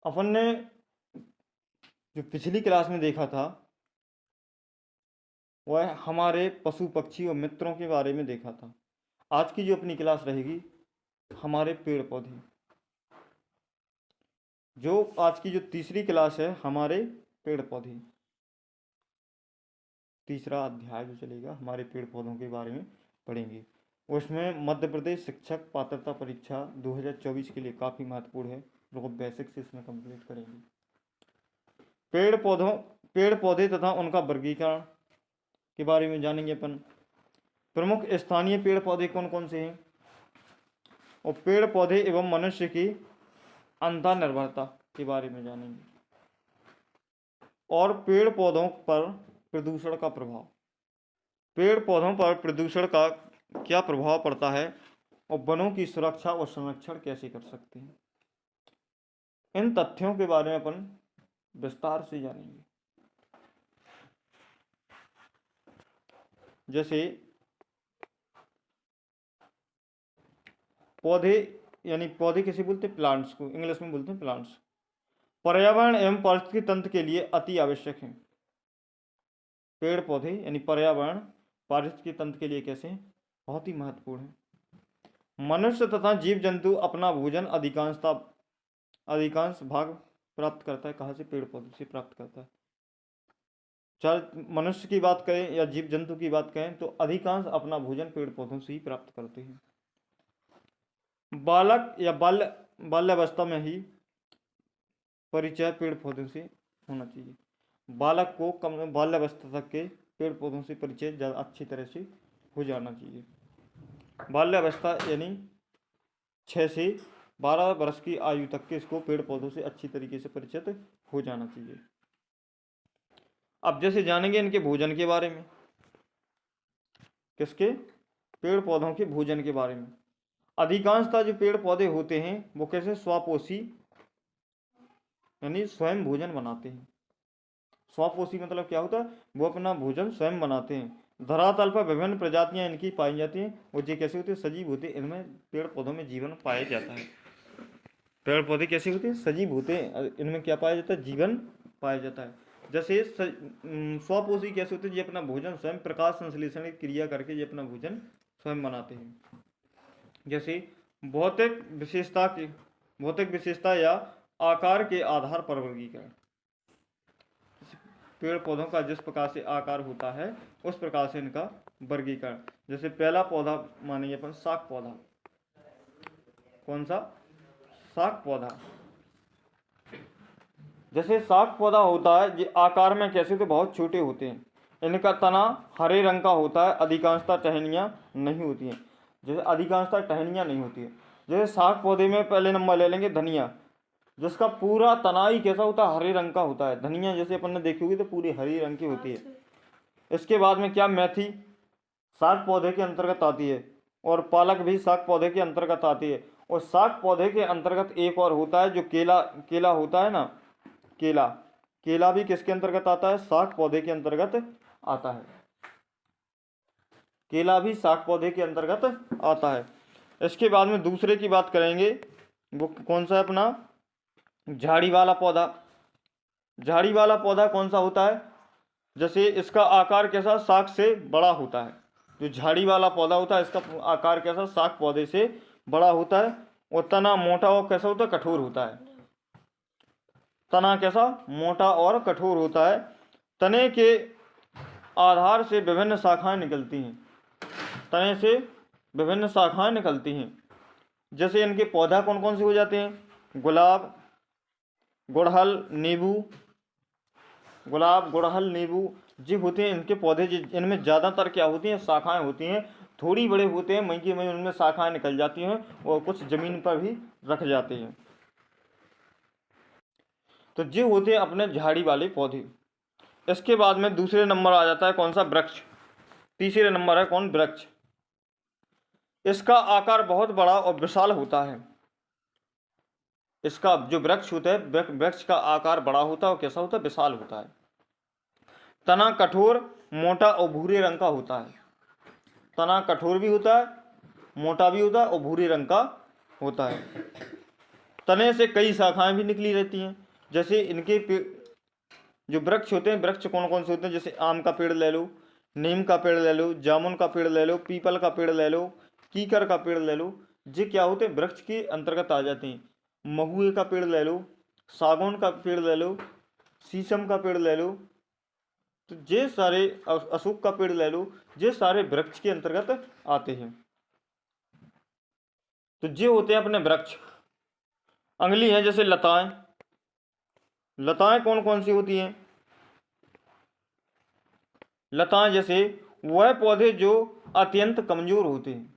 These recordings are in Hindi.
अपन ने जो पिछली क्लास में देखा था वह हमारे पशु पक्षी और मित्रों के बारे में देखा था। आज की जो अपनी क्लास रहेगी हमारे पेड़ पौधे। जो आज की जो तीसरी क्लास है हमारे पेड़ पौधे, तीसरा अध्याय जो चलेगा हमारे पेड़ पौधों के बारे में पढ़ेंगे। उसमें मध्य प्रदेश शिक्षक पात्रता परीक्षा 2024 के लिए काफ़ी महत्वपूर्ण है। लोग बेसिक से इसमें कंप्लीट करेंगे। पेड़ पौधे तथा उनका वर्गीकरण के बारे में जानेंगे अपन। प्रमुख स्थानीय पेड़ पौधे कौन कौन से हैं और पेड़ पौधे एवं मनुष्य की अंतर्निर्भरता के बारे में जानेंगे। और पेड़ पौधों पर प्रदूषण का प्रभाव, पेड़ पौधों पर प्रदूषण का क्या प्रभाव पड़ता है और वनों की सुरक्षा और संरक्षण कैसे कर सकते हैं, इन तथ्यों के बारे में अपन विस्तार से जानेंगे। जैसे पौधे, यानी पौधे किसे बोलते हैं? प्लांट्स को इंग्लिश में बोलते हैं प्लांट्स। पर्यावरण एवं पारिस्थितिक तंत्र के लिए अति आवश्यक है। पेड़ पौधे यानी पर्यावरण पारिस्थितिक तंत्र के लिए कैसे हैं? बहुत ही महत्वपूर्ण है। मनुष्य तथा जीव जंतु अपना भोजन अधिकांश भाग प्राप्त करता है। कहाँ से? पेड़ पौधों से प्राप्त करता है। चाहे मनुष्य की बात करें या जीव जंतु की बात करें तो अधिकांश अपना भोजन पेड़ पौधों से ही प्राप्त करते हैं। बालक या बाल्यावस्था में ही परिचय पेड़ पौधों से होना चाहिए। बालक को कम बाल्यावस्था तक के पेड़ पौधों से परिचय ज़्यादा अच्छी तरह से हो जाना चाहिए। बाल्यावस्था यानी 6 से 12 वर्ष की आयु तक के इसको पेड़ पौधों से अच्छी तरीके से परिचित हो जाना चाहिए। अब जैसे जानेंगे इनके भोजन के बारे में। किसके? पेड़ पौधों के भोजन के बारे में। अधिकांशतः जो पेड़ पौधे होते हैं वो कैसे? स्वपोषी यानी स्वयं भोजन बनाते हैं। स्वपोषी मतलब क्या होता है? वो अपना भोजन स्वयं बनाते हैं। धरातल पर विभिन्न प्रजातियां इनकी पाई जाती हैं और ये कैसे होते हैं? सजीव होते हैं। इनमें पेड़ पौधों में जीवन पाया जाता है। पेड़ पौधे कैसे होते हैं? सजीव होते हैं। इनमें क्या पाया जाता है? जीवन पाया जाता है। जैसे स्वपोषी कैसे होते हैं? ये अपना भोजन स्वयं प्रकाश संश्लेषण की क्रिया करके ये अपना भोजन स्वयं बनाते हैं। जैसे भौतिक विशेषता या आकार के आधार पर वर्गीकरण। पेड़ पौधों का जिस प्रकार से आकार होता है उस प्रकार से इनका वर्गीकरण। जैसे पहला पौधा मानेंगे अपन शाक पौधा। कौन सा? शाक पौधा। जैसे शाक पौधा होता है ये आकार में कैसे? तो बहुत छोटे होते हैं। इनका तना हरे रंग का होता है। अधिकांशतः टहनियाँ नहीं होती हैं। जैसे अधिकांशतः टहनियाँ नहीं होती है। जैसे शाक पौधे में पहले नंबर ले लेंगे धनिया, जिसका पूरा तना ही कैसा होता है? हरे रंग का होता है। धनिया जैसे अपन ने देखी होगी तो पूरी हरी रंग की होती है। इसके बाद में क्या? मेथी शाक पौधे के अंतर्गत आती है और पालक भी शाक पौधे के अंतर्गत आती है। और शाक पौधे के अंतर्गत एक और होता है जो केला होता है ना, केला भी किसके अंतर्गत आता है? शाक पौधे के अंतर्गत आता है। केला भी शाक पौधे के अंतर्गत आता है। इसके बाद में दूसरे की बात करेंगे, वो कौन सा है? अपना झाड़ी वाला पौधा। झाड़ी वाला पौधा कौन सा होता है? जैसे इसका आकार कैसा? शाक से बड़ा होता है। जो झाड़ी वाला पौधा होता है इसका आकार कैसा? शाक पौधे से बड़ा होता है। और तना मोटा और कैसा होता है? कठोर होता है। तना कैसा? मोटा और कठोर होता है। तने के आधार से विभिन्न शाखाएं निकलती हैं। तने से विभिन्न शाखाएं निकलती हैं। जैसे इनके पौधा कौन कौन से हो जाते हैं? गुलाब, गुड़हल, नींबू जो होते हैं इनके पौधे। इनमें ज़्यादातर क्या होती हैं? शाखाएं होती हैं। थोड़ी बड़े होते हैं, मई उनमें शाखाएं निकल जाती हैं और कुछ जमीन पर भी रख जाते हैं। तो ये होते हैं अपने झाड़ी वाले पौधे। इसके बाद में दूसरे नंबर आ जाता है कौन सा? वृक्ष। तीसरे नंबर है कौन? वृक्ष। इसका आकार बहुत बड़ा और विशाल होता है। इसका जो वृक्ष होता है, वृक्ष का आकार बड़ा होता है और कैसा होता है? विशाल होता है। तना कठोर, मोटा और भूरे रंग का होता है। तना कठोर भी होता है, मोटा भी होता है और भूरे रंग का होता है। तने से कई शाखाएं भी निकली रहती हैं। जैसे इनके जो वृक्ष होते हैं, वृक्ष कौन कौन से होते हैं, जैसे आम का पेड़ ले लो, नीम का पेड़ ले लो, जामुन का पेड़ ले लो, पीपल का पेड़ ले लो, कीकर का पेड़ ले लो, ये क्या होते हैं, वृक्ष के अंतर्गत आ जाते हैं। महुए का पेड़ ले लो, सागौन का पेड़ ले लो, शीशम का पेड़ ले लो, तो ये सारे, अशोक का पेड़ ले लो, ये सारे वृक्ष के अंतर्गत आते हैं। तो ये होते हैं अपने वृक्ष। अगली है जैसे लताएं। लताएं कौन कौन सी होती हैं? लताएं जैसे वह पौधे जो अत्यंत कमजोर होते हैं,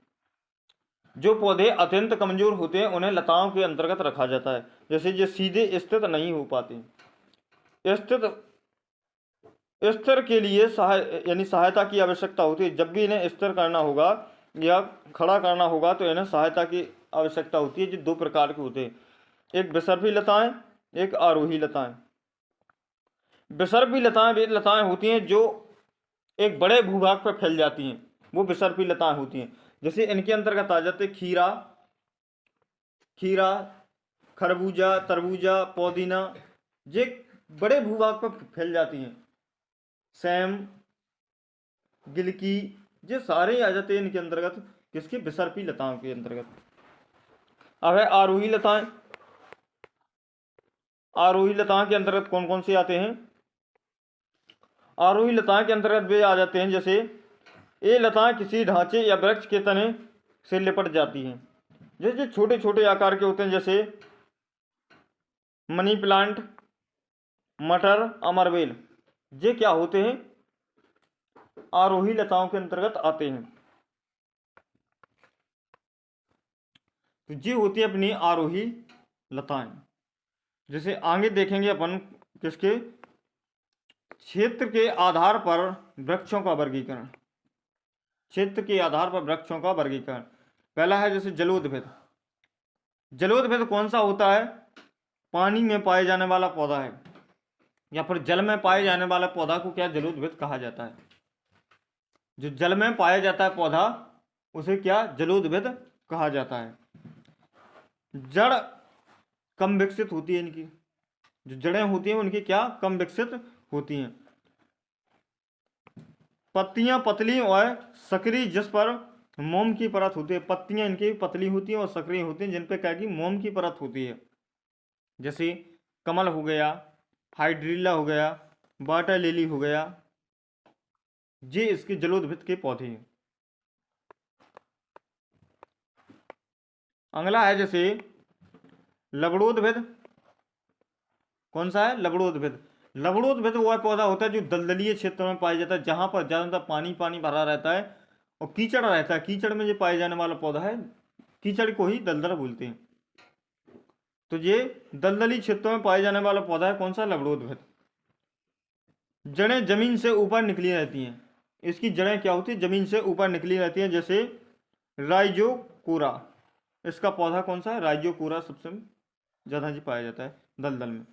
जो पौधे अत्यंत कमजोर होते हैं उन्हें लताओं के अंतर्गत रखा जाता है। जैसे जो सीधे स्थित नहीं हो पाते, स्थिर के लिए यानी सहायता की आवश्यकता होती है। जब भी इन्हें स्थिर करना होगा या खड़ा करना होगा तो इन्हें सहायता की आवश्यकता होती है। जो दो प्रकार के होते हैं, एक विसर्पी लताएं, एक आरोही लताएं। विसर्पी लताएं वे लताएं होती हैं जो एक बड़े भूभाग पर फैल जाती हैं, वो विसर्पी लताएं होती हैं। जैसे इनके अंतर्गत आ जाते खीरा, खरबूजा, तरबूजा, पुदीना, ये बड़े भूभाग पर फैल जाती हैं। सेम, गिलकी, ये सारे आ जाते हैं इनके अंतर्गत, किसके? विसर्पी लताओं के अंतर्गत। अब है आरोही लताएं। आरोही लताओं के अंतर्गत कौन कौन से आते हैं? आरोही लताएं के अंतर्गत वे आ जाते हैं जैसे ये लताएं किसी ढांचे या वृक्ष के तने से लिपट जाती हैं। जैसे छोटे छोटे आकार के होते हैं, जैसे मनी प्लांट, मटर, अमरवेल, ये क्या होते हैं? आरोही लताओं के अंतर्गत आते हैं। तो ये होती है अपनी आरोही लताएं। जैसे आगे देखेंगे अपन किसके? क्षेत्र के आधार पर वृक्षों का वर्गीकरण। क्षेत्र के आधार पर वृक्षों का वर्गीकरण। पहला है जैसे जलोदभिद। जलोदभिद कौन सा होता है? पानी में पाए जाने वाला पौधा है, या फिर जल में पाए जाने वाला पौधा को क्या जलोदभिद कहा जाता है। जो जल में पाया जाता है पौधा उसे क्या? जलोदभिद कहा जाता है। जड़ कम विकसित होती है, इनकी जो जड़ें होती हैं उनकी क्या? कम विकसित होती हैं। पत्तियां पतली और सक्रिय, जिस पर मोम की परत होती है। पत्तियां इनकी पतली होती हैं और सक्रिय होती हैं, जिन पे क्या की? मोम की परत होती है। जैसे कमल हो गया, हाइड्रिला हो गया, वाटर लिली हो गया, ये इसके जलोदभिद के पौधे हैं। अगला है जैसे लवणोद्भिद। कौन सा है? लवणोद्भिद। लवणोद्भिद वह पौधा होता है जो दलदलीय क्षेत्र में पाया जाता है, जहां पर ज्यादातर पानी पानी भरा रहता है और कीचड़ रहता है। कीचड़ में जो पाए जाने वाला पौधा है, कीचड़ को ही दलदल बोलते हैं। तो ये दलदली क्षेत्रों में पाए जाने वाला पौधा है। कौन सा? लवणोद्भिद। जड़ें जमीन से ऊपर निकली रहती हैं। इसकी जड़ें क्या होती है? जमीन से ऊपर निकली रहती हैं। जैसे राइजोकोरा, इसका पौधा कौन सा है? राइजोकोरा सबसे ज्यादा जी पाया जाता है दलदल में।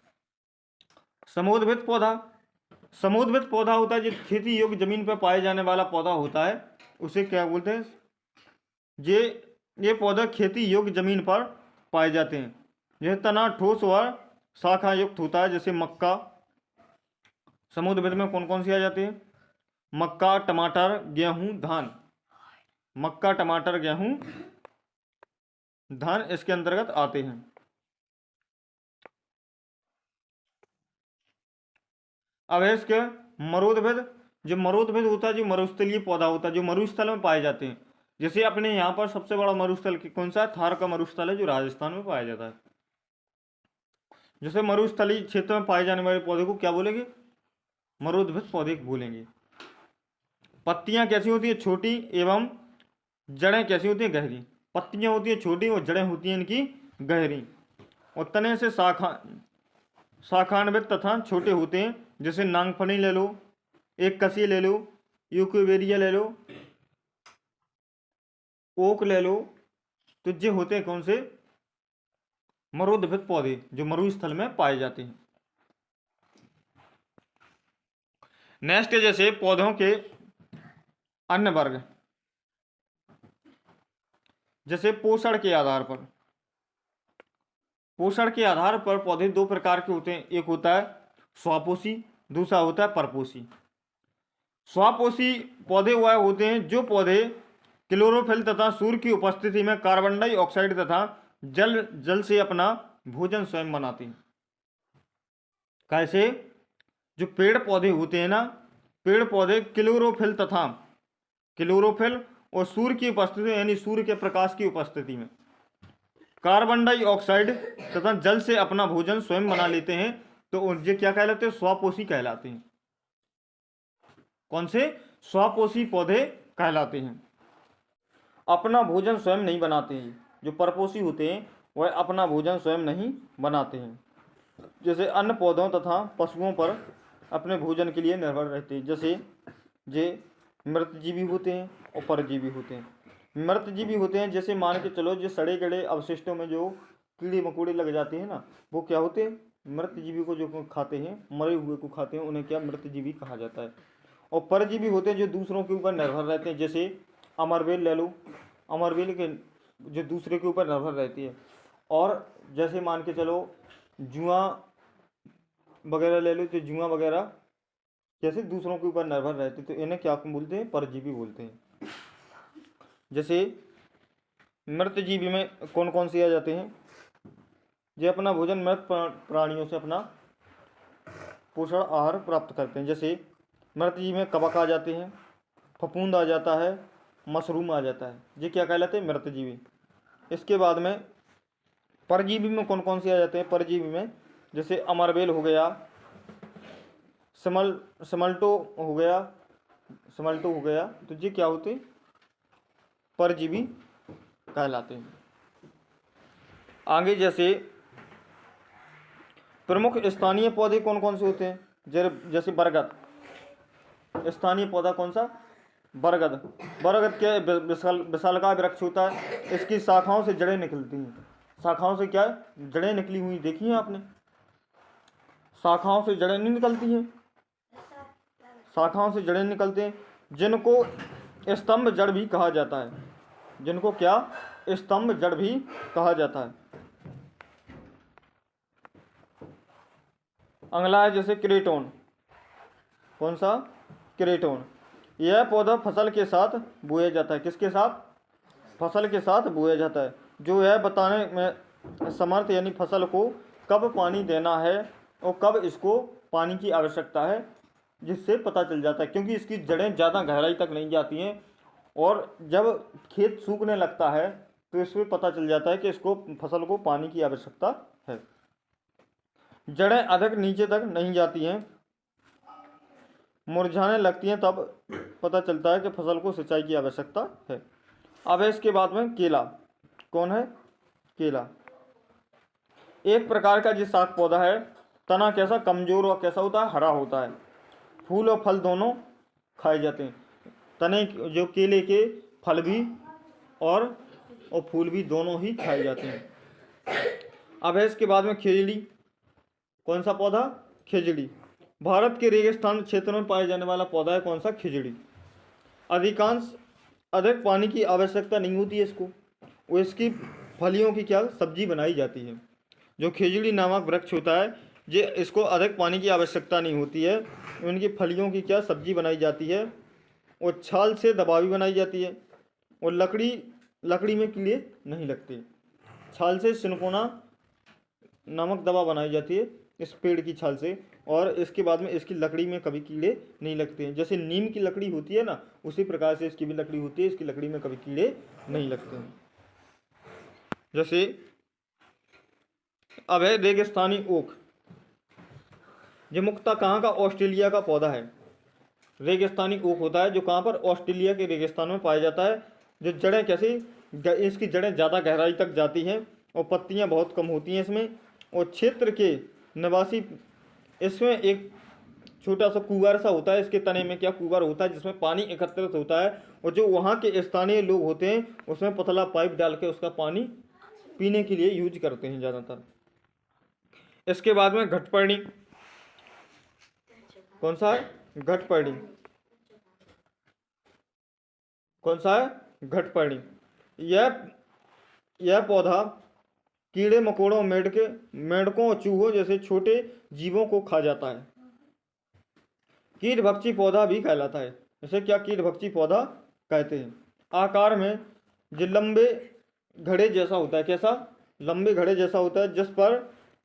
समोद्भिद पौधा। समोद्भिद पौधा होता है जो खेती योग्य जमीन पर पाए जाने वाला पौधा होता है, उसे क्या बोलते हैं? ये पौधा खेती योग्य जमीन पर पाए जाते हैं। यह तना ठोस और शाखा युक्त होता है। जैसे मक्का। समोद्भिद में कौन कौन सी आ जाती है? मक्का, टमाटर, गेहूं, धान। मक्का, टमाटर, गेहूं, धान इसके अंतर्गत आते हैं। अब है इसके मरोदभिद। जो मरोदभिद होता है, जो मरुस्थलीय पौधा होता है, जो मरुस्थल में पाए जाते हैं। जैसे अपने यहाँ पर सबसे बड़ा मरुस्थल कौन सा है? थार का मरुस्थल है, जो राजस्थान में पाया जाता है। जैसे मरुस्थलीय क्षेत्र में पाए जाने वाले पौधे को क्या बोलेंगे? मरोदभिद पौधे बोलेंगे। पत्तियां कैसी होती है? छोटी, एवं जड़ें कैसी होती है? गहरी। पत्तियां होती है छोटी और जड़ें होती हैं इनकी गहरी, और तने से शाखान्वित तथा छोटे होते हैं। जैसे नांगफनी ले लो, एक कसी ले लो, यूकेबेरिया ले लो, ओक ले लो। तो ये होते हैं कौन से? मरोदभिद पौधे, जो मरुस्थल में पाए जाते हैं। नेक्स्ट जैसे पौधों के अन्य वर्ग। जैसे पोषण के आधार पर। पोषण के आधार पर पौधे दो प्रकार के होते हैं, एक होता है स्वापोषी, दूसरा होता है परपोषी। स्वापोषी पौधे वह होते हैं जो पौधे क्लोरोफिल तथा सूर्य की उपस्थिति में कार्बन डाइऑक्साइड तथा जल से अपना भोजन स्वयं बनाते हैं। कैसे? जो पेड़ पौधे होते हैं ना, पेड़ पौधे क्लोरोफिल और सूर्य की उपस्थिति यानी सूर्य के प्रकाश की उपस्थिति में कार्बन डाइऑक्साइड तथा जल से अपना भोजन स्वयं बना लेते हैं, तो ये क्या कहलाते हैं? स्वापोषी कहलाते हैं। कौन से? स्वापोषी पौधे कहलाते हैं। अपना भोजन स्वयं नहीं बनाते हैं। जो परपोषी होते हैं वह अपना भोजन स्वयं नहीं बनाते हैं। जैसे अन्य पौधों तथा पशुओं पर अपने भोजन के लिए निर्भर रहते हैं। जैसे जे मृतजीवी होते हैं और परजीवी होते हैं। मृतजीवी होते हैं, जैसे मान के चलो जो सड़े गड़े अवशिष्टों में जो कीड़े मकोड़े लग जाते हैं ना, वो क्या होते हैं? मृतजीवी को जो खाते हैं, मरे हुए को खाते हैं, उन्हें क्या मृतजीवी कहा जाता है। और परजीवी होते हैं जो दूसरों के ऊपर निर्भर रहते हैं। जैसे अमरबेल ले लो, अमरबेल के जो दूसरे के ऊपर निर्भर रहती है। और जैसे मान के चलो जुआ वगैरह ले लो, तो जुआ वगैरह जैसे दूसरों के ऊपर निर्भर रहते, तो इन्हें क्या बोलते हैं? परजीवी बोलते हैं। जैसे मृतजीवी में कौन कौन से आ जाते हैं? जो अपना भोजन मृत प्राणियों से अपना पोषण आहार प्राप्त करते हैं। जैसे मृतजीवी में कवक आ जाते हैं, फफूंद आ जाता है, मशरूम आ जाता है। ये क्या कहलाते हैं? मृतजीवी। इसके बाद में परजीवी में कौन कौन से आ जाते हैं? परजीवी में जैसे अमरबेल हो गया, समल्टो हो गया, तो ये क्या होते हैं? परजीवी कहलाते हैं। आगे जैसे प्रमुख स्थानीय पौधे कौन कौन से होते हैं? जैसे बरगद। स्थानीय पौधा कौन सा? बरगद। बरगद क्या विशालकाय वृक्ष होता है। इसकी शाखाओं से जड़ें निकलती हैं। शाखाओं से क्या है? जड़ें निकली हुई देखी हैं आपने? शाखाओं से जड़ें नहीं निकलती हैं? शाखाओं से जड़ें निकलते हैं, जिनको स्तंभ जड़ भी कहा जाता है। जिनको क्या? स्तंभ जड़ भी कहा जाता है। अगला है जैसे क्रेटोन। कौन सा? क्रेटोन। यह पौधा फसल के साथ बोया जाता है। किसके साथ? फसल के साथ बोया जाता है। जो यह बताने में समर्थ यानी फसल को कब पानी देना है और कब इसको पानी की आवश्यकता है, जिससे पता चल जाता है। क्योंकि इसकी जड़ें ज़्यादा गहराई तक नहीं जाती हैं, और जब खेत सूखने लगता है तो इसमें पता चल जाता है कि इसको फसल को पानी की आवश्यकता है। जड़ें अधिक नीचे तक नहीं जाती हैं, मुरझाने लगती हैं, तब पता चलता है कि फसल को सिंचाई की आवश्यकता है। अब इसके बाद में केला। कौन है? केला एक प्रकार का जो शाक पौधा है। तना कैसा? कमजोर और कैसा होता है? हरा होता है। फूल और फल दोनों खाए जाते हैं। तने जो केले के फल भी और फूल भी दोनों ही खाए जाते हैं। अब है इसके बाद में खिजड़ी। कौन सा पौधा? खिजड़ी। भारत के रेगिस्तान क्षेत्र में पाया जाने वाला पौधा है। कौन सा? खिजड़ी। अधिक पानी की आवश्यकता नहीं होती है इसको, वो इसकी फलियों की क्या सब्जी बनाई जाती है। जो खिजड़ी नामक वृक्ष होता है, ये इसको अधिक पानी की आवश्यकता नहीं होती है, उनकी फलियों की क्या सब्जी बनाई जाती है, और छाल से दवा भी बनाई जाती है, और लकड़ी में कीड़े नहीं लगते। छाल से सिनकोना नामक दवा बनाई जाती है इस पेड़ की छाल से, और इसके बाद में इसकी लकड़ी में कभी कीड़े नहीं लगते हैं। जैसे नीम की लकड़ी होती है ना, उसी प्रकार से इसकी भी लकड़ी होती है, इसकी लकड़ी में कभी कीड़े नहीं लगते हैं। जैसे अब है रेगिस्तानी ओक। ये मुख्यतः कहाँ का? ऑस्ट्रेलिया का पौधा है। रेगिस्तानी ओक होता है जो कहाँ पर? ऑस्ट्रेलिया के रेगिस्तान में पाया जाता है। जो जड़ें कैसी? इसकी जड़ें ज़्यादा गहराई तक जाती हैं और पत्तियाँ बहुत कम होती हैं इसमें, और क्षेत्र के निवासी इसमें एक छोटा सा कुआर सा होता है। इसके तने में क्या कुआर होता है जिसमें पानी एकत्रित होता है, और जो वहाँ के स्थानीय लोग होते हैं उसमें पतला पाइप डाल के उसका पानी पीने के लिए यूज करते हैं ज़्यादातर। इसके बाद में घटपर्णी। कौन सा है? घटपर्णी। कौन सा है? घटपर्णी। यह पौधा कीड़े मकोड़ों, मेंढकों और चूहों जैसे छोटे जीवों को खा जाता है। कीटभक्षी पौधा भी कहलाता है। इसे क्या कीटभक्षी पौधा कहते हैं। आकार में जो लंबे घड़े जैसा होता है। कैसा? लंबे घड़े जैसा होता है, जिस पर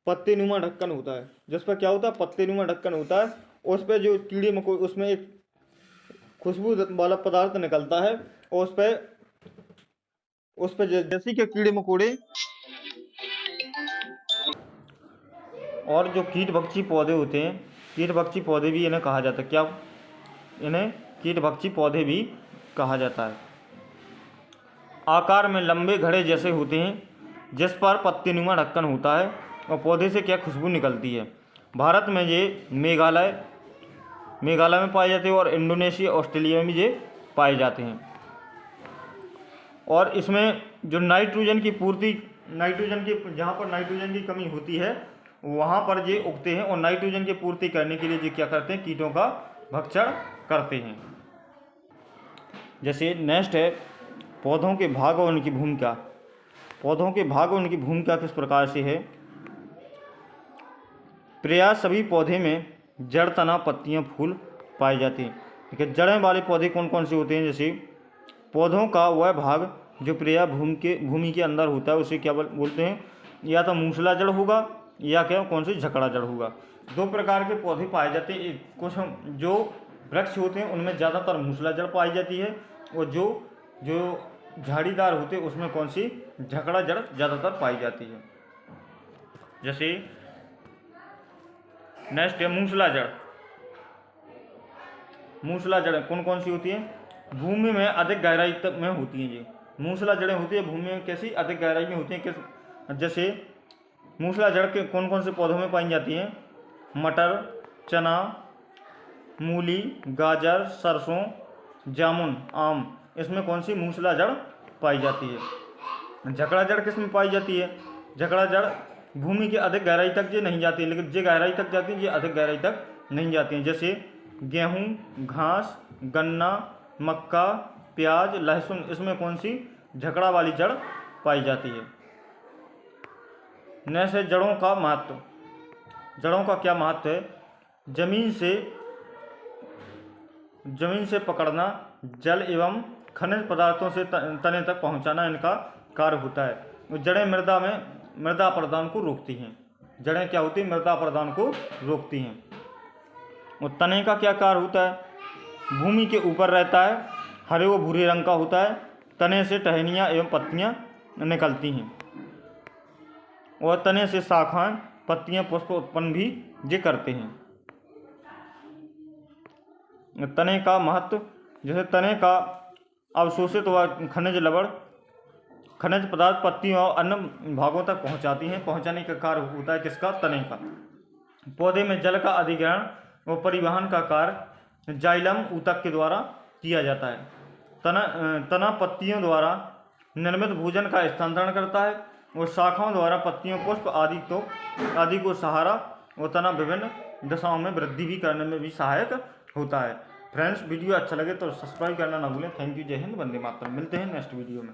पत्तेनुमा ढक्कन होता है। जिस पर क्या होता है? पत्तेनुमा ढक्कन होता है। उस पर जो कीड़े मकोड़े, उसमें एक खुशबू वाला पदार्थ निकलता है और उस पर जैसे कि कीड़े मकोड़े और जो कीटभक्षी पौधे होते हैं, कीटभक्षी पौधे भी इन्हें कहा जाता है। क्या? इन्हें कीटभक्षी पौधे भी कहा जाता है। आकार में लंबे घड़े जैसे होते हैं, जिस पर पत्तेनुमा ढक्कन होता है और पौधे से क्या खुशबू निकलती है। भारत में ये मेघालय में पाए जाते हैं और इंडोनेशिया, ऑस्ट्रेलिया में ये पाए जाते हैं। और इसमें जो नाइट्रोजन की जहाँ पर नाइट्रोजन की कमी होती है वहाँ पर ये उगते हैं और नाइट्रोजन की पूर्ति करने के लिए ये क्या करते हैं? कीटों का भक्षण करते हैं। जैसे नेक्स्ट है पौधों के भाग और उनकी भूमिका। पौधों के भाग और उनकी भूमिका किस प्रकार से है। प्रायः सभी पौधे में जड़, तना, पत्तियां, फूल पाए जाते हैं। ठीक है, जड़ें वाले पौधे कौन कौन से होते हैं? जैसे पौधों का वह भाग जो प्रायः भूमि के अंदर होता है उसे क्या बोलते हैं? या तो मूसला जड़ होगा या क्या कौन सी झकड़ा जड़ होगा। दो प्रकार के पौधे पाए जाते हैं। कुछ जो वृक्ष होते हैं उनमें ज़्यादातर मूसला जड़ पाई जाती है और जो झाड़ीदार होते हैं उसमें कौन सी? झकड़ा जड़ ज़्यादातर पाई जाती है। जैसे नेक्स्ट है मूसला जड़। मूसला जड़ कौन कौन सी होती है? भूमि में अधिक गहराई तक में होती हैं। ये मूसला जड़ें होती है भूमि में कैसी? अधिक गहराई में होती हैं। किस? जैसे मूसला जड़ के कौन कौन से पौधों में पाई जाती हैं? मटर, चना, मूली, गाजर, सरसों, जामुन, आम, इसमें कौन सी मूसला जड़ पाई जाती है। झकड़ा जड़ किस में पाई जाती है? झकड़ा जड़ भूमि की अधिक गहराई तक ये नहीं जाती है, लेकिन जे गहराई तक जाती है, ये अधिक गहराई तक नहीं जाती हैं। जैसे गेहूँ, घास, गन्ना, मक्का, प्याज, लहसुन, इसमें कौन सी? झकड़ा वाली जड़ पाई जाती है। नेक्स्ट है जड़ों का महत्व। जड़ों का क्या महत्व है? जमीन से पकड़ना, जल एवं खनिज पदार्थों से तने तक पहुंचाना इनका कार्य होता है। जड़ें मृदा प्रदान को रोकती हैं। जड़ें क्या होती हैं? मृदा प्रदान को रोकती हैं। और तने का क्या कार्य होता है? भूमि के ऊपर रहता है, हरे व भूरे रंग का होता है। तने से टहनियाँ एवं पत्तियाँ निकलती हैं और तने से शाखाएं, पत्तियां, पुष्प उत्पन्न भी ये करते हैं। तने का महत्व, जैसे तने का अवशोषित व खनिज पदार्थ पत्तियों और अन्य भागों तक पहुंचाने का कार्य होता है किसका? तने का। पौधे में जल का अधिग्रहण व परिवहन का कार्य जाइलम ऊतक के द्वारा किया जाता है। तना पत्तियों द्वारा निर्मित भोजन का स्थानांतरण करता है और शाखाओं द्वारा पत्तियों, पुष्प आदि को सहारा और तना विभिन्न दिशाओं में वृद्धि भी करने में भी सहायक होता है। फ्रेंड्स, वीडियो अच्छा लगे तो सब्सक्राइब करना ना भूलें। थैंक यू, जय हिंद, वंदे मातरम। मिलते हैं नेक्स्ट वीडियो में।